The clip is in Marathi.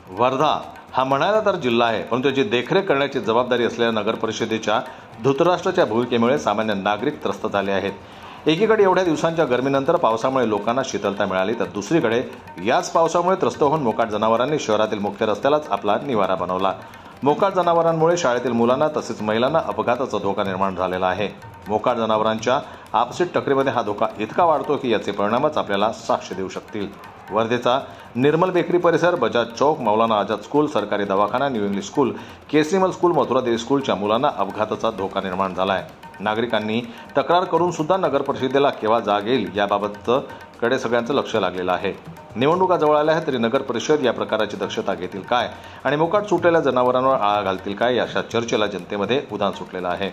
वर्धा हा म्हणायला तर जिल्हा आहे, परंतु याची देखरेख करण्याची जबाबदारी असलेल्या नगर परिषदेच्या धृतराष्ट्राच्या भूमिकेमुळे सामान्य नागरिक त्रस्त झाले आहेत. एकीकडे एवढ्या दिवसांच्या गरमीनंतर पावसामुळे लोकांना शीतलता मिळाली, तर दुसरीकडे याच पावसामुळे त्रस्त होऊन मोकाट जनावरांनी शहरातील मुख्य रस्त्यालाच आपला निवारा बनवला. मोकाट जनावरांमुळे शाळेतील मुलांना तसेच महिलांना अपघाताचा धोका निर्माण झालेला आहे. मोकाट जनावरांच्या आपसी टक्करीमध्ये हा धोका इतका वाढतो की याचे परिणामच आपल्याला साक्ष देऊ शकतील. वर्धेचा निर्मल बेकरी परिसर, बजाज चौक, मौलाना आझाद स्कूल, सरकारी दवाखाना, new English school, Kesarimal school, Mathuradevi स्कूलच्या मुलांना अपघाताचा धोका निर्माण झाला आहे. नागरिकांनी तक्रार करून सुद्धा नगर परिषदेला केव्हा जाग येईल याबाबतचं कडे सगळ्यांचं लक्ष लागलेलं आहे. निवडणुका जवळ आल्या आहेत तरी नगर परिषद या प्रकाराची दक्षता घेतील काय आणि मोकाट सुटलेल्या जनावरांवर आळा घालतील काय, अशा चर्चेला जनतेमध्ये उधाण सुटलेलं आहे.